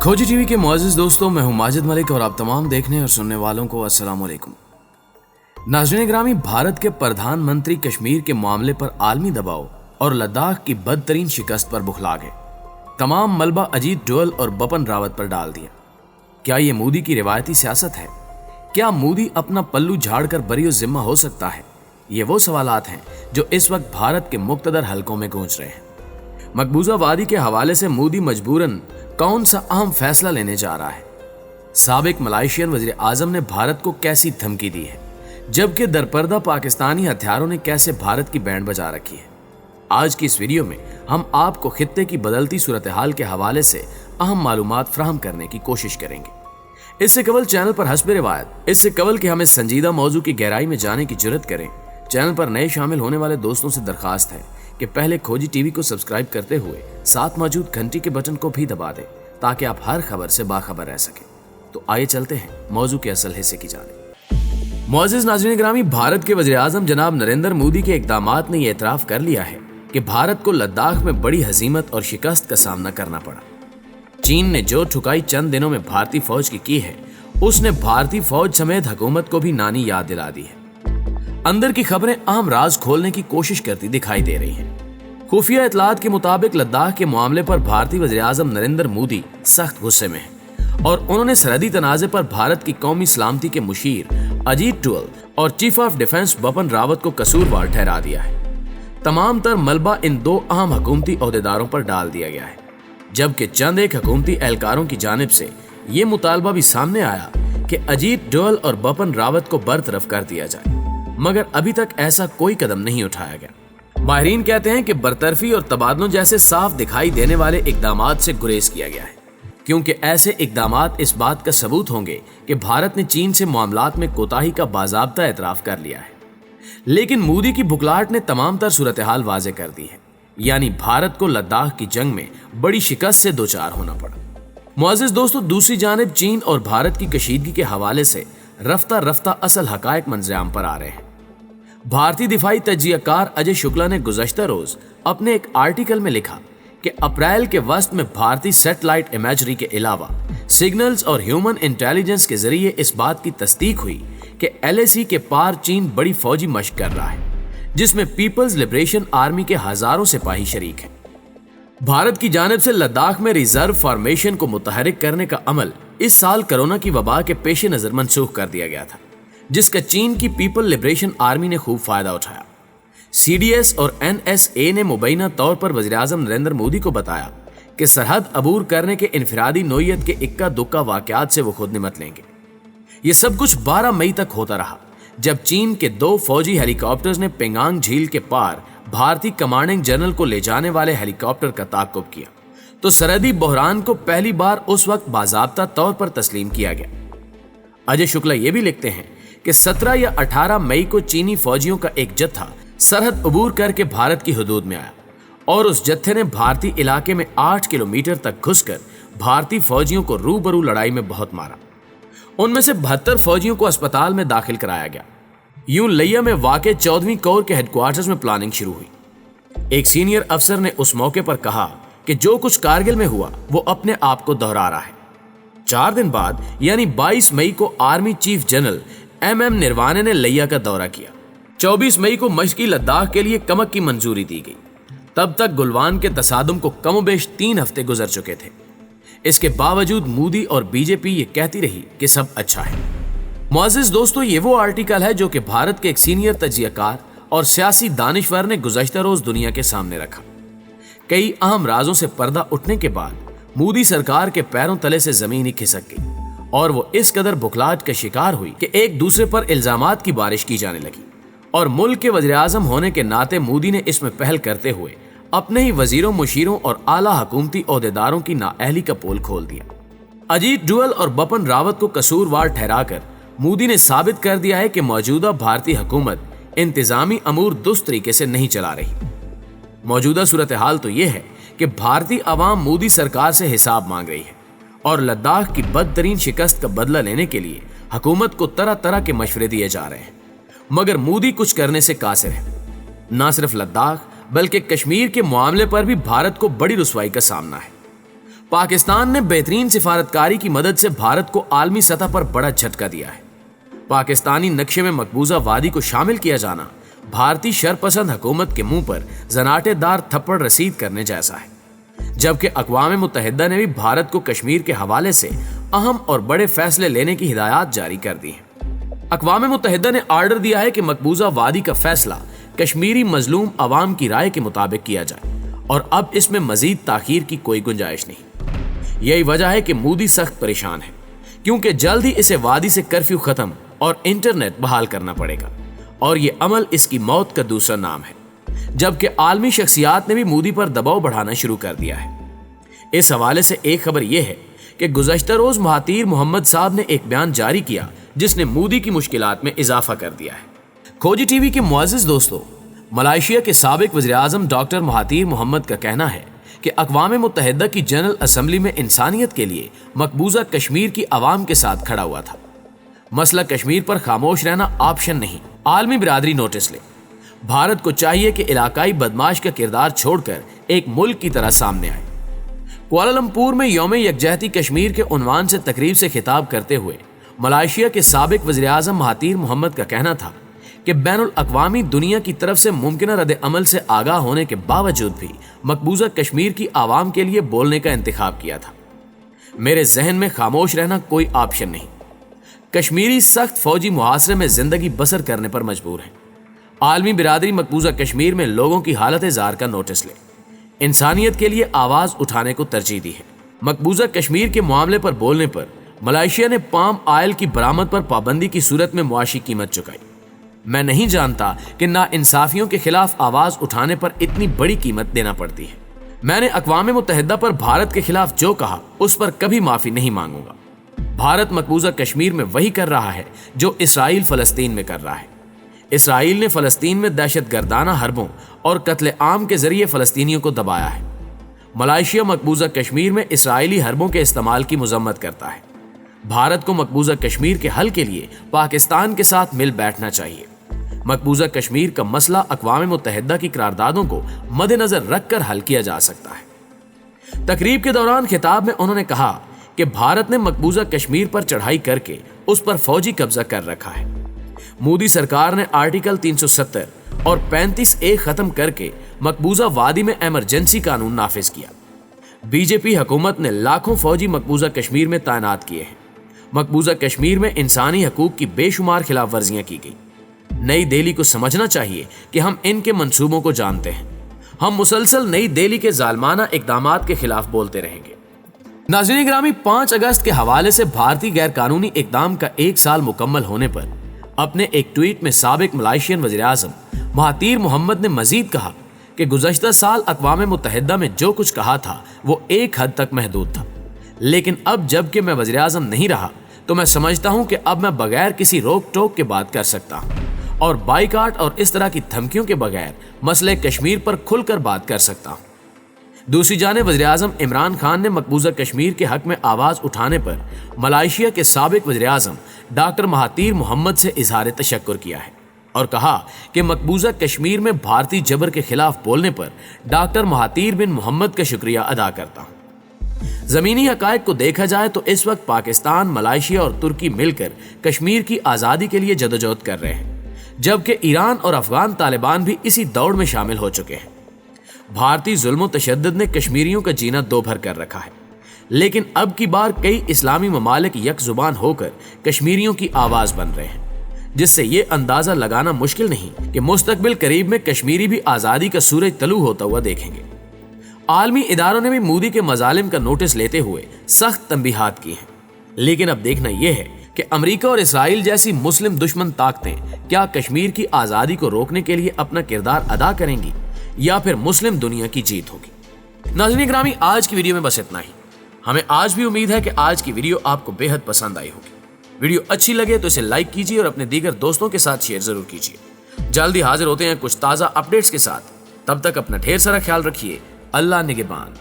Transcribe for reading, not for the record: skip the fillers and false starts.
खोजी टीवी के मुअज़्ज़िज़ दोस्तों, मैं हूं माजिद मलिक और आप तमाम देखने और सुनने वालों को अस्सलाम वालेकुम। नाज़रीन ग्रामी, भारत के प्रधानमंत्री कश्मीर के मामले पर आलमी दबाव और लद्दाख की बदतरीन शिकस्त पर बुखला गए। तमाम मलबा अजीत डोवल और बपन रावत पर डाल दिया। क्या ये मोदी की रिवायती सियासत है? क्या मोदी अपना पल्लू झाड़कर बरी जिम्मा हो सकता है? ये वो सवालात हैं जो इस वक्त भारत के मुक्तदर हलकों में गूंज रहे हैं। मकबूजा वादी के हवाले से मोदी मजबूरन कौन सा अहम फैसला लेने जा रहा है? साबिक मलाइशियन वजीर आजम ने भारत को कैसी धमकी दी है, जबकि दरपर्दा पाकिस्तानी हथियारों ने कैसे भारत की बैंड बजा रखी है? आज की इस वीडियो में हम आपको खित्ते की बदलती सूरत हाल के हवाले से अहम मालूमात फराहम करने की कोशिश करेंगे। इससे कबल चैनल पर हस्ब रिवायत, इससे कबल कि हमें संजीदा मौजू की गहराई में जाने की जुर्रत करें, चैनल पर नए शामिल होने वाले दोस्तों से दरखास्त है कि पहले खोजी टीवी को सब्सक्राइब करते हुए साथ मौजूद घंटी के बटन को भी दबा दें ताकि आप हर खबर से बाखबर रह सकें। तो आइए चलते हैं मौजू के असल हिस्से की जानिब। मुअज़्ज़िज़ नाज़रीन ग्रामी, भारत के वज़ीर आज़म जनाब नरेंद्र मोदी के इक़दामात ने यह एतराफ़ कर लिया है कि भारत को लद्दाख में बड़ी हज़ीमत और शिकस्त का सामना करना पड़ा। चीन ने जो ठुकाई चंद दिनों में भारतीय फौज की है, उसने भारतीय फौज समेत हुकूमत को भी नानी याद दिला दी है। अंदर की खबरें अहम राज खोलने की कोशिश करती दिखाई दे रही हैं। खुफिया इतलात के मुताबिक लद्दाख के मामले पर भारतीय वज़ीर आज़म नरेंद्र मोदी सख्त गुस्से में हैं और उन्होंने सरहदी तनाज़े पर भारत की कौमी सलामती के मुशीर अजीत डोवल और chief of defence Bipin Rawat को कसूरवार ठहरा दिया है। तमाम तर मलबा इन दो अहम हुकूमती ओहदेदारों पर डाल दिया गया है, जबकि चंद एक हुकूमती एहलकारों की जानिब से ये मुतालबा भी सामने आया कि अजीत डोवल और बपन रावत को बरतरफ कर दिया जाए, मगर अभी तक ऐसा कोई कदम नहीं उठाया गया। माहिरीन कहते हैं कि बरतरफी और तबादलों जैसे साफ दिखाई देने वाले इकदामात से गुरेज किया गया है, क्योंकि ऐसे इकदामात इस बात का सबूत होंगे कि भारत ने चीन से मामलात में कोताही का बाज़ाब्ता एतराफ़ कर लिया है। लेकिन मोदी की बुखलाहट ने तमाम तर सूरत हाल वाज़े कर दी है, यानी भारत को लद्दाख की जंग में बड़ी शिकस्त से दोचार होना पड़ा। मुअज़्ज़िज़ दोस्तों, दूसरी जानिब चीन और भारत की कशीदगी के हवाले से रफ्ता रफ्ता असल हकायक मंजराम पर आ रहे हैं। भारतीय दिफाई तज्जियाकार अजय शुक्ला ने गुज़श्ता रोज अपने एक आर्टिकल में लिखा कि अप्रैल के वस्त में भारतीय सैटेलाइट इमेजरी के अलावा सिग्नल्स और ह्यूमन इंटेलिजेंस के जरिए इस बात की तस्दीक हुई कि LAC के पार चीन बड़ी फौजी मशक कर रहा है, जिसमें पीपल्स लिबरेशन आर्मी के हजारों सिपाही शरीक हैं। भारत की जानिब से लद्दाख में रिजर्व फॉर्मेशन को मुतहरिक करने का अमल इस साल कोरोना की वबा के पेश नजर मनसूख कर दिया गया था, जिसका चीन की पीपल लिबरेशन आर्मी ने खूब फायदा उठाया। CDS और NSA ने मुबैना तौर पर वज़ीर आज़म नरेंद्र मोदी को बताया कि सरहद अबूर करने के इनफरादी नोयत के इक्का दुक्का वाक़यात से वो खुद निमट लेंगे। ये सब कुछ 12 मई तक होता रहा, जब चीन के 2 फौजी हेलीकॉप्टर्स ने पेंगांग झील के पार भारतीय कमांडिंग जनरल को ले जाने वाले हेलीकॉप्टर का ताक़ुब किया, तो सरहदी बहरान को पहली बार उस वक्त बाज़ाब्ता तौर पर तस्लीम किया गया। अजय शुक्ला ये भी लिखते हैं कि 17 या 18 मई को चीनी फौजियों का एक जत्था सरहद अबूर करके भारत की हदूद में आया और उस जत्थे ने भारतीय इलाके में 8 किलोमीटर तक घुसकर भारतीय फौजियों को रूबरू लड़ाई में बहुत मारा। उनमें से 72 फौजियों को अस्पताल में दाखिल कराया गया। यूं लिया में वाक़े 14वीं कोर के हेडक्वार्टर्स में प्लानिंग शुरू हुई। एक सीनियर अफसर ने उस मौके पर कहा कि जो कुछ कारगिल में हुआ वो अपने आप को दोहरा रहा है। 4 दिन बाद यानी 22 मई को आर्मी चीफ जनरल MM निर्वाणे ने लिया का दौरा किया। 24 मई को मशक़ी लद्दाख के लिए कमक की मंजूरी दी गई। तब तक गुलवान के तसादुम को कमोबेश 3 हफ्ते गुजर चुके थे। इसके बावजूद मोदी और बीजेपी ये कहती रही कि सब अच्छा है। मुअज़्ज़िज़ दोस्तों, ये वो आर्टिकल है जो कि भारत के एक सीनियर तज्जियाकार और सियासी दानिशवर ने गुज़श्ता रोज दुनिया के सामने रखा। कई अहम राजों से पर्दा उठने के बाद मोदी सरकार के पैरों तले से जमीन ही खिसक गई और वो इस कदर बुखलाहट का शिकार हुई कि एक दूसरे पर इल्जामात की बारिश की जाने लगी और मुल्क के वज़ीर आज़म होने के नाते मोदी ने इसमें पहल करते हुए अपने ही वजीरों, मुशीरों और आला हुकूमती ओहदेदारों की नाअहली का पोल खोल दिया। अजीत डोवल और बपन रावत को कसूरवार ठहराकर मोदी ने साबित कर दिया है कि मौजूदा भारतीय हुकूमत इंतजामी अमूर दुरुस्त तरीके से नहीं चला रही। मौजूदा सूरत हाल तो यह है कि भारतीय अवाम मोदी सरकार से हिसाब मांग रही है और लद्दाख की बदतरीन शिकस्त का बदला लेने के लिए हुकूमत को तरह तरह के मशवरे दिए जा रहे हैं, मगर मोदी कुछ करने से कासिर है। न सिर्फ लद्दाख बल्कि कश्मीर के मामले पर भी भारत को बड़ी रुसवाई का सामना है। पाकिस्तान ने बेहतरीन सिफारतकारी की मदद से भारत को आलमी सतह पर बड़ा झटका दिया है। पाकिस्तानी नक्शे में मकबूजा वादी को शामिल किया जाना भारतीय शरपसंद हुकूमत के मुंह पर जनाटेदार थप्पड़ रसीद करने जैसा है। जबकि अक़वाम मुत्तहिदा ने भी भारत को कश्मीर के हवाले से अहम और बड़े फैसले लेने की हिदायत जारी कर दी है। अक़वाम मुत्तहिदा ने ऑर्डर दिया है कि मकबूजा वादी का फैसला कश्मीरी मजलूम अवाम की राय के मुताबिक किया जाए और अब इसमें मजीद ताखीर की कोई गुंजाइश नहीं। यही वजह है कि मोदी सख्त परेशान है, क्योंकि जल्द ही इसे वादी से कर्फ्यू खत्म और इंटरनेट बहाल करना पड़ेगा और ये अमल इसकी मौत का दूसरा नाम है। जबकि आलमी शख्सियात ने भी मोदी पर दबाव बढ़ाना शुरू कर दिया है। इस हवाले से एक खबर यह है कि गुज़श्ता रोज महातीर मोहम्मद साहब ने एक बयान जारी किया जिसने मोदी की मुश्किलात में इजाफा कर दिया है। खोजी टीवी के मुअज़्ज़िज़ दोस्तों, मलेशिया के साबिक वज़ीर-ए-आज़म डॉक्टर महातीर मोहम्मद का कहना है कि अक़वाम मुत्तहिदा की जनरल असम्बली में इंसानियत के लिए मकबूजा कश्मीर की आवाम के साथ खड़ा हुआ था। मसला कश्मीर पर खामोश रहना ऑप्शन नहीं, आलमी बिरादरी नोटिस ले। भारत को चाहिए कि इलाकाई बदमाश का किरदार छोड़कर एक मुल्क की तरह सामने आए। कुआलालंपुर में यौम यकजहती कश्मीर के उन्वान से तकरीब से खिताब करते हुए मलेशिया के साबिक वज़ीर-ए-आज़म महातीर मोहम्मद का कहना था कि बैनुल अक़वामी दुनिया की तरफ से मुमकिन रद्द अमल से आगाह होने के बावजूद भी मकबूजा कश्मीर की आवाम के लिए बोलने का इंतखाब किया था। मेरे जहन में खामोश रहना कोई ऑप्शन नहीं। कश्मीरी सख्त फौजी मुहासरे में जिंदगी बसर करने पर मजबूर है। आलमी बिरादरी मकबूजा कश्मीर में लोगों की हालत जार का नोटिस ले, इंसानियत के लिए आवाज उठाने को तरजीह दी है। मकबूजा कश्मीर के मामले पर बोलने पर मलेशिया ने पाम ऑयल की बरामद पर पाबंदी की सूरत में मुआशी कीमत चुकाई। मैं नहीं जानता कि नाइंसाफियों के खिलाफ आवाज उठाने पर इतनी बड़ी कीमत देना पड़ती है। मैंने अक़वाम मुत्तहिदा पर भारत के खिलाफ जो कहा उस पर कभी माफी नहीं मांगूंगा। भारत मकबूजा कश्मीर में वही कर रहा है जो इसराइल फलस्तीन में कर रहा है। इसराइल ने फलस्तीन में दहशतगर्दाना हरबों और कत्ले आम के जरिए फलस्तीनियों को दबाया है। मलेशिया मकबूजा कश्मीर में इसराइली हरबों के इस्तेमाल की मजम्मत करता है। भारत को मकबूजा कश्मीर के हल के लिए पाकिस्तान के साथ मिल बैठना चाहिए। मकबूजा कश्मीर का मसला अक़वाम मुत्तहिदा की करारदादों को मद्देनजर रखकर हल किया जा सकता है। तकरीब के दौरान खिताब में उन्होंने कहा कि भारत ने मकबूजा कश्मीर पर चढ़ाई करके उस पर फौजी कब्जा कर रखा है। मोदी सरकार ने आर्टिकल 370 और 35A खत्म करके मकबूजा वादी में इमरजेंसी कानून नाफिज किया। बीजेपी हुकूमत ने लाखों फौजी मकबूजा कश्मीर में तैनात किए हैं। मकबूजा कश्मीर में इंसानी हकूक की बेशुमार खिलाफ वर्जियां की गई। नई दिल्ली को समझना चाहिए कि हम इनके मंसूबों को जानते हैं। हम मुसलसल नई दिल्ली के जालमाना इकदामात के खिलाफ बोलते रहेंगे। नाज़रीन ग्रामी, 5 अगस्त के हवाले से भारतीय गैर कानूनी इकदाम का 1 साल मुकम्मल होने पर अपने एक ट्वीट में साबिक मलेशियन वज़ीर-ए-आज़म महातीर मोहम्मद ने मजीद कहा कि गुज़श्ता साल अक़वाम मुत्तहिदा में जो कुछ कहा था वो एक हद तक महदूद था, लेकिन अब जबकि मैं वज़ीर-ए-आज़म नहीं रहा तो मैं समझता हूं कि अब मैं बगैर किसी रोक टोक के बात कर सकता हूं और बाइकाट और इस तरह की धमकियों के बगैर मसले कश्मीर पर खुलकर बात कर सकता हूं। दूसरी जानिब वज़ीर-ए-आज़म इमरान खान ने मकबूजा कश्मीर के हक में आवाज उठाने पर मलेशिया के साबिक वज़ीर-ए-आज़म डॉक्टर महातीर मोहम्मद से इजहार तशक्कुर किया है और कहा कि मकबूजा कश्मीर में भारतीय जबर के खिलाफ बोलने पर डॉक्टर महातीर बिन मोहम्मद का शुक्रिया अदा करता हूं। जमीनी हकायक को देखा जाए तो इस वक्त पाकिस्तान, मलेशिया और तुर्की मिलकर कश्मीर की आज़ादी के लिए जदोजहद कर रहे हैं, जबकि ईरान और अफगान तालिबान भी इसी दौड़ में शामिल हो चुके हैं। भारतीय जुल्म व तशद्दुद ने कश्मीरियों का जीना दो भर कर रखा है, लेकिन अब की बार कई इस्लामी ममालिक यक जुबान होकर कश्मीरियों की आवाज बन रहे हैं, जिससे ये अंदाजा लगाना मुश्किल नहीं कि मुस्तकबिल करीब में कश्मीरी भी आज़ादी का सूरज तलू होता हुआ देखेंगे। आलमी इदारों ने भी मोदी के मजालिम का नोटिस लेते हुए सख्त तंबीहात की हैं, लेकिन अब देखना यह है कि अमेरिका और इसराइल जैसी मुस्लिम दुश्मन ताकतें क्या कश्मीर की आज़ादी को रोकने के लिए अपना किरदार अदा करेंगी या फिर मुस्लिम दुनिया की जीत होगी। नाज़रीन ग्रामी, आज की वीडियो में बस इतना ही। हमें आज भी उम्मीद है कि आज की वीडियो आपको बेहद पसंद आई होगी। वीडियो अच्छी लगे तो इसे लाइक कीजिए और अपने दीगर दोस्तों के साथ शेयर जरूर कीजिए। जल्दी हाजिर होते हैं कुछ ताज़ा अपडेट्स के साथ। तब तक अपना ढेर सारा ख्याल रखिए। अल्लाह निगहबान।